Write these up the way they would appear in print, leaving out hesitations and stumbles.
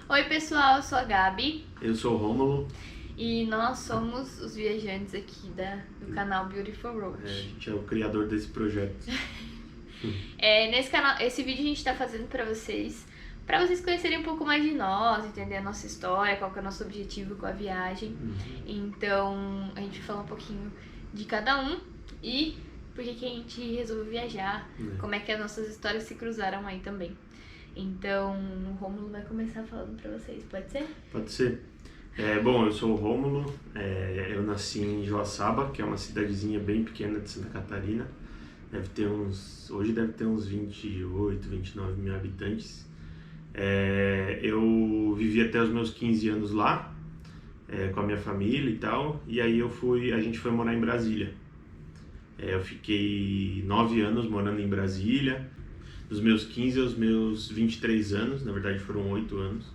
Oi pessoal, eu sou a Gabi Eu sou o Rômulo, e nós somos os viajantes aqui do canal Beautiful a Road. gente é o criador desse projeto. Nesse canal, esse vídeo a gente está fazendo para vocês conhecerem um pouco mais de nós, entender a nossa história, qual que é o nosso objetivo com a viagem. Então a gente vai falar um pouquinho de cada um e por que a gente resolveu viajar, como é que as nossas histórias se cruzaram aí também. Então o Rômulo vai começar falando para vocês, pode ser? Pode ser. Bom, eu sou o Rômulo, eu nasci em Joaçaba, que é uma cidadezinha bem pequena de Santa Catarina. Hoje deve ter uns 28, 29 mil habitantes. Eu vivi até os meus 15 anos lá, com a minha família e tal, e aí a gente foi morar em Brasília. Eu fiquei 9 anos morando em Brasília, dos meus 15 aos meus 23 anos, na verdade foram 8 anos.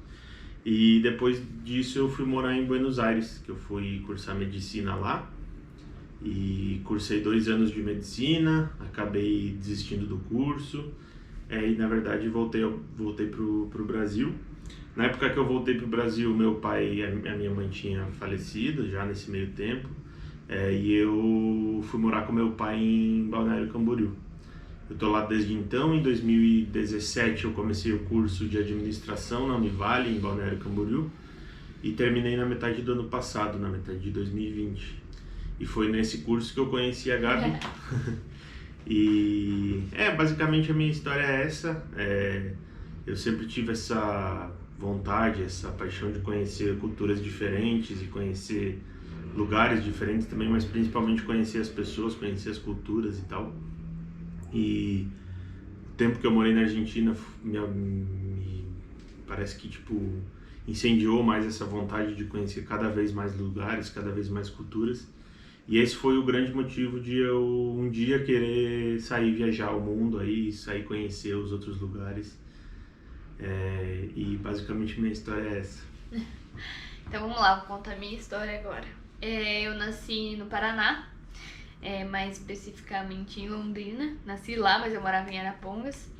E depois disso eu fui morar em Buenos Aires, que eu fui cursar medicina lá. E cursei 2 anos de medicina, acabei desistindo do curso. E na verdade voltei pro Brasil. Na época que eu voltei pro Brasil, meu pai e a minha mãe tinham falecido já nesse meio tempo. E eu fui morar com meu pai em Balneário Camboriú. Eu estou lá desde então. Em 2017 eu comecei o curso de administração na Univale, em Balneário Camboriú, e terminei na metade do ano passado, na metade de 2020. E foi nesse curso que eu conheci a Gabi. E basicamente a minha história é essa. Eu sempre tive essa vontade, essa paixão de conhecer culturas diferentes e conhecer lugares diferentes também, mas principalmente conhecer as pessoas, conhecer as culturas e tal. E o tempo que eu morei na Argentina me parece que incendiou mais essa vontade de conhecer cada vez mais lugares, cada vez mais culturas. E esse foi o grande motivo de eu um dia querer sair viajar o mundo aí, sair conhecer os outros lugares. E basicamente minha história é essa. Então vamos lá, vou contar a minha história agora. Eu nasci no Paraná, mais especificamente em Londrina. Nasci lá, mas eu morava em Arapongas.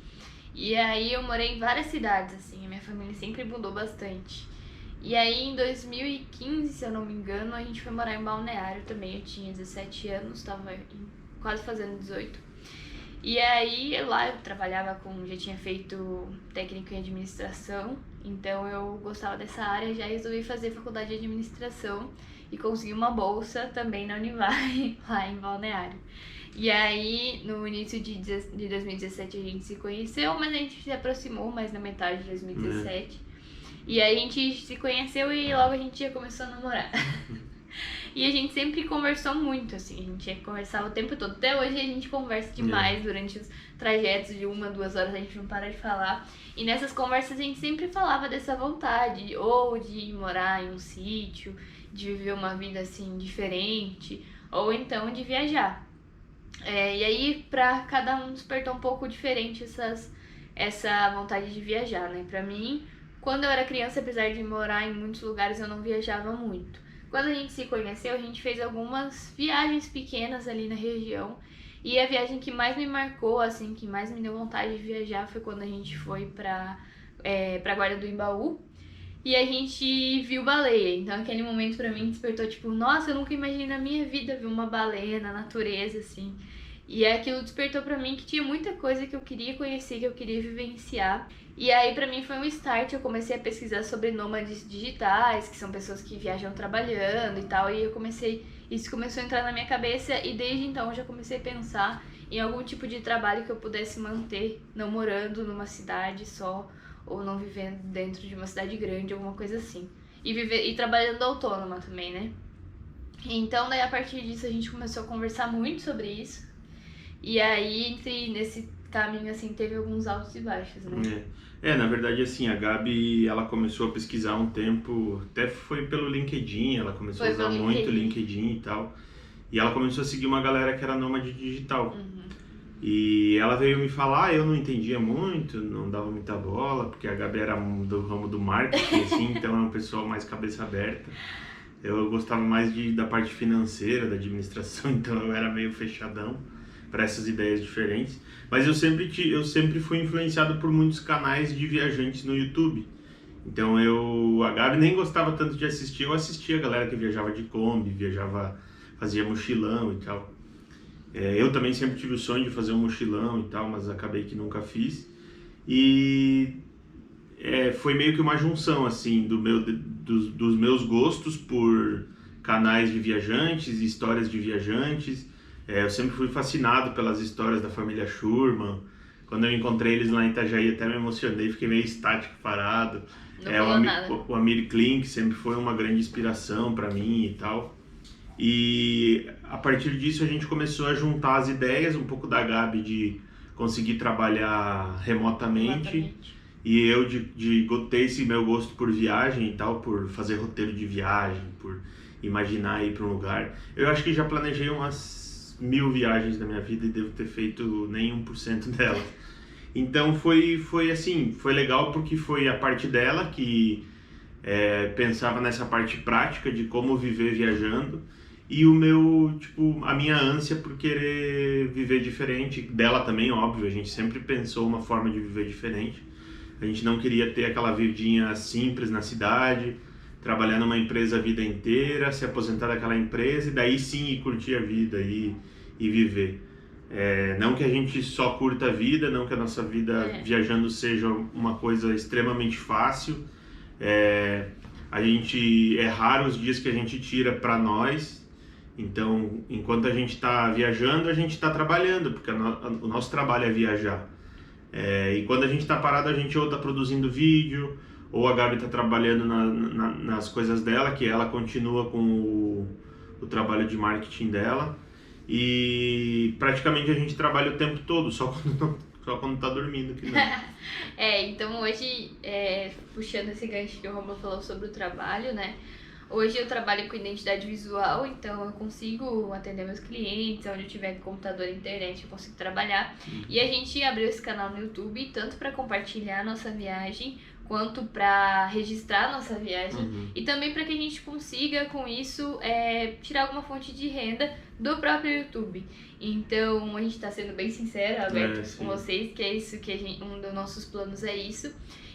E aí eu morei em várias cidades, assim, a minha família sempre mudou bastante. E aí em 2015, se eu não me engano, a gente foi morar em Balneário também. Eu tinha 17 anos, tava quase fazendo 18. E aí lá eu trabalhava já tinha feito técnico em administração, então eu gostava dessa área, já resolvi fazer faculdade de administração e consegui uma bolsa também na Univale, lá em Balneário. E aí no início de 2017 a gente se conheceu, mas a gente se aproximou mais na metade de 2017. E aí a gente se conheceu e logo a gente já começou a namorar. E a gente sempre conversou muito, assim, a gente conversava o tempo todo. Até hoje a gente conversa demais durante os trajetos de 1 a 2 horas, a gente não para de falar. E nessas conversas a gente sempre falava dessa vontade, ou de morar em um sítio, de viver uma vida assim diferente, ou então de viajar. E aí pra cada um despertou um pouco diferente essa vontade de viajar, né? Pra mim, quando eu era criança, apesar de morar em muitos lugares, eu não viajava muito. Quando a gente se conheceu, a gente fez algumas viagens pequenas ali na região. E a viagem que mais me marcou, assim, que mais me deu vontade de viajar foi quando a gente foi pra Guarda do Embaú. E a gente viu baleia. Então aquele momento pra mim despertou, nossa, eu nunca imaginei na minha vida ver uma baleia na natureza, assim. E aquilo despertou pra mim que tinha muita coisa que eu queria conhecer, que eu queria vivenciar. E aí pra mim foi um start, eu comecei a pesquisar sobre nômades digitais, que são pessoas que viajam trabalhando e tal, e isso começou a entrar na minha cabeça, e desde então eu já comecei a pensar em algum tipo de trabalho que eu pudesse manter, não morando numa cidade só, ou não vivendo dentro de uma cidade grande, alguma coisa assim. E trabalhando autônoma também, né? Então daí a partir disso a gente começou a conversar muito sobre isso. E aí, nesse caminho, assim, teve alguns altos e baixos, né? Na verdade, assim, a Gabi, ela começou a pesquisar há um tempo, até foi pelo LinkedIn, ela começou a usar muito o LinkedIn e tal. E ela começou a seguir uma galera que era nômade digital. E ela veio me falar, eu não entendia muito, não dava muita bola, porque a Gabi era do ramo do marketing, assim, então é um pessoal mais cabeça aberta. Eu gostava mais da parte financeira, da administração, então eu era meio fechadão para essas ideias diferentes. Mas eu sempre fui influenciado por muitos canais de viajantes no YouTube. Então a Gabi nem gostava tanto de assistir, eu assistia a galera que viajava de Kombi, viajava, fazia mochilão e tal. Eu também sempre tive o sonho de fazer um mochilão e tal, mas acabei que nunca fiz. E foi meio que uma junção assim dos meus gostos por canais de viajantes, histórias de viajantes. Eu sempre fui fascinado pelas histórias da família Schurman. Quando eu encontrei eles lá em Itajaí, até me emocionei, fiquei meio estático, parado. Não falou nada. O Amir Klink sempre foi uma grande inspiração para mim e tal. E a partir disso a gente começou a juntar as ideias, um pouco da Gabi de conseguir trabalhar remotamente. E eu de ter esse meu gosto por viagem e tal, por fazer roteiro de viagem, por imaginar ir para um lugar. Eu acho que já planejei umas 1000 viagens na minha vida e devo ter feito nem 1% delas. Então foi assim, foi legal porque foi a parte dela que pensava nessa parte prática de como viver viajando, e a minha ânsia por querer viver diferente, dela também, óbvio, a gente sempre pensou uma forma de viver diferente. A gente não queria ter aquela vidinha simples na cidade, trabalhar numa empresa a vida inteira, se aposentar daquela empresa e daí sim ir curtir a vida e viver. Não que a gente só curta a vida, não que a nossa vida viajando seja uma coisa extremamente fácil. É raro os dias que a gente tira para nós. Então, enquanto a gente está viajando, a gente está trabalhando, porque o nosso trabalho é viajar. E quando a gente está parado, a gente ou está produzindo vídeo, ou a Gabi está trabalhando nas coisas dela, que ela continua com o trabalho de marketing dela. E praticamente a gente trabalha o tempo todo, só quando tá dormindo. Que não. Então hoje, puxando esse gancho que o Romulo falou sobre o trabalho, né? Hoje eu trabalho com identidade visual, então eu consigo atender meus clientes, onde eu tiver computador e internet eu consigo trabalhar. E a gente abriu esse canal no YouTube, tanto para compartilhar a nossa viagem, quanto para registrar a nossa viagem, e também para que a gente consiga, com isso, tirar alguma fonte de renda do próprio YouTube. Então, a gente está sendo bem sincero, aberto com vocês, que é isso que um dos nossos planos é isso.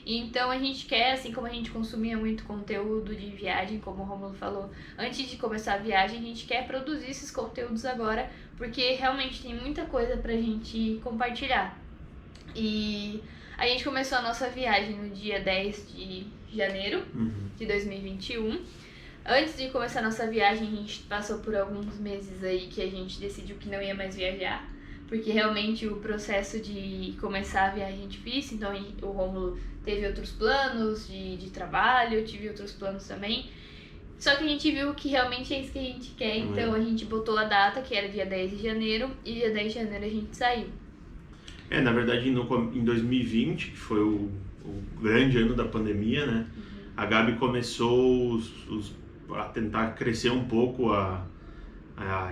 Então, a gente quer, assim como a gente consumia muito conteúdo de viagem, como o Romulo falou, antes de começar a viagem, a gente quer produzir esses conteúdos agora, porque realmente tem muita coisa pra gente compartilhar. E a gente começou a nossa viagem no dia 10 de janeiro de 2021. Antes de começar a nossa viagem, a gente passou por alguns meses aí que a gente decidiu que não ia mais viajar, porque realmente o processo de começar a viagem é difícil. Então o Romulo teve outros planos de trabalho, eu tive outros planos também. Só que a gente viu que realmente é isso que a gente quer, então a gente botou a data, que era dia 10 de janeiro, e dia 10 de janeiro a gente saiu. Na verdade, em 2020, que foi o grande ano da pandemia, né? A Gabi começou a tentar crescer um pouco a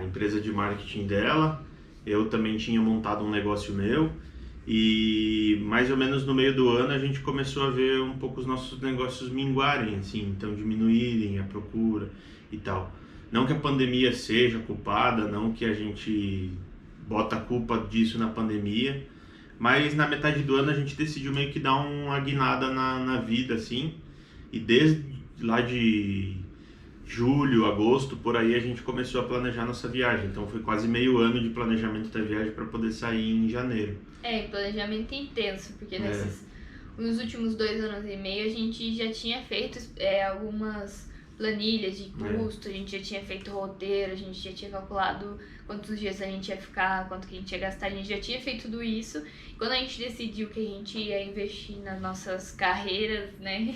empresa de marketing dela. Eu também tinha montado um negócio meu. E mais ou menos no meio do ano a gente começou a ver um pouco os nossos negócios minguarem, assim, então diminuírem a procura e tal. Não que a pandemia seja culpada, não que a gente bota a culpa disso na pandemia, mas na metade do ano a gente decidiu meio que dar uma guinada na vida, assim, e desde lá de julho, agosto, por aí a gente começou a planejar nossa viagem. Então foi quase meio ano de planejamento da viagem para poder sair em janeiro. Planejamento intenso, porque nos últimos 2 anos e meio a gente já tinha feito algumas planilhas de custo, a gente já tinha feito roteiro, a gente já tinha calculado quantos dias a gente ia ficar, quanto que a gente ia gastar, a gente já tinha feito tudo isso. Quando a gente decidiu que a gente ia investir nas nossas carreiras, né,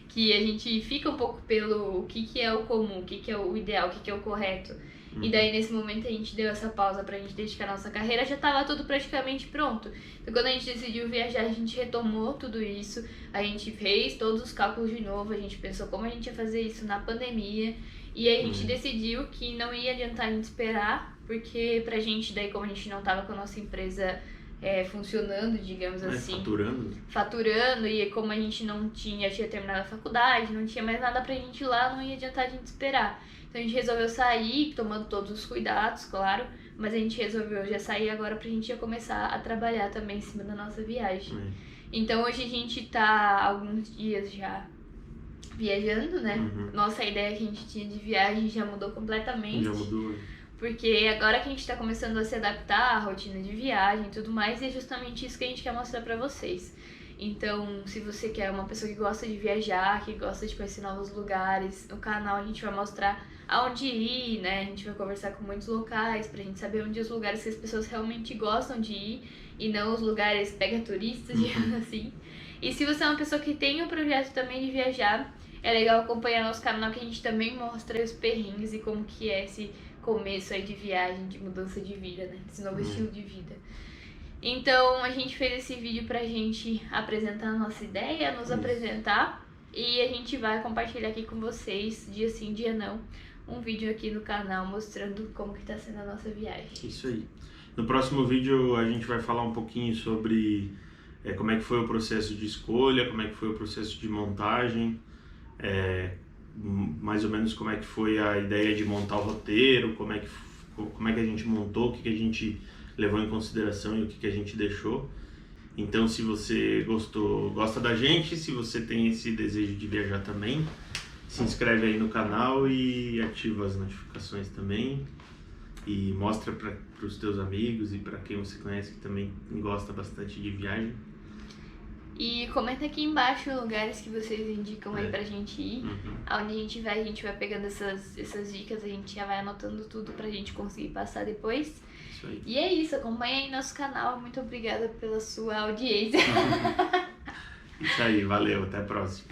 que a gente fica um pouco pelo o que é o comum, o que é o ideal, o que é o correto. E daí nesse momento a gente deu essa pausa pra gente dedicar a nossa carreira, já tava tudo praticamente pronto. Então quando a gente decidiu viajar, a gente retomou tudo isso, a gente fez todos os cálculos de novo, a gente pensou como a gente ia fazer isso na pandemia, e aí a gente decidiu que não ia adiantar a gente esperar, porque pra gente, daí como a gente não tava com a nossa empresa funcionando, digamos assim, faturando, e como a gente não tinha terminado a faculdade, não tinha mais nada pra gente ir lá, não ia adiantar a gente esperar. Então a gente resolveu sair, tomando todos os cuidados, claro, mas a gente resolveu já sair agora pra gente já começar a trabalhar também em cima da nossa viagem. Então hoje a gente tá alguns dias já viajando, né? Nossa ideia que a gente tinha de viagem já mudou completamente. Já mudou. Porque agora que a gente tá começando a se adaptar à rotina de viagem e tudo mais, é justamente isso que a gente quer mostrar pra vocês. Então, se você quer uma pessoa que gosta de viajar, que gosta de conhecer novos lugares, no canal a gente vai mostrar aonde ir, né? A gente vai conversar com muitos locais pra gente saber onde os lugares que as pessoas realmente gostam de ir e não os lugares pega turistas, digamos assim. E se você é uma pessoa que tem um projeto também de viajar, é legal acompanhar nosso canal que a gente também mostra os perrengues e como que é esse começo aí de viagem, de mudança de vida, né? Esse novo estilo de vida. Então, a gente fez esse vídeo pra gente apresentar a nossa ideia, nos apresentar. E a gente vai compartilhar aqui com vocês, dia sim, dia não, um vídeo aqui no canal mostrando como que tá sendo a nossa viagem. Isso aí. No próximo vídeo a gente vai falar um pouquinho sobre como é que foi o processo de escolha, como é que foi o processo de montagem, mais ou menos como é que foi a ideia de montar o roteiro, como é que a gente montou, o que a gente levou em consideração e o que a gente deixou. Então, se você gosta da gente, se você tem esse desejo de viajar também, se inscreve aí no canal e ativa as notificações também. E mostra para os teus amigos e para quem você conhece que também gosta bastante de viagem. E comenta aqui embaixo lugares que vocês indicam aí pra gente ir. Aonde a gente vai pegando essas dicas, a gente já vai anotando tudo pra gente conseguir passar depois. Isso aí. E é isso, acompanha aí nosso canal. Muito obrigada pela sua audiência. Isso aí, valeu, até a próxima.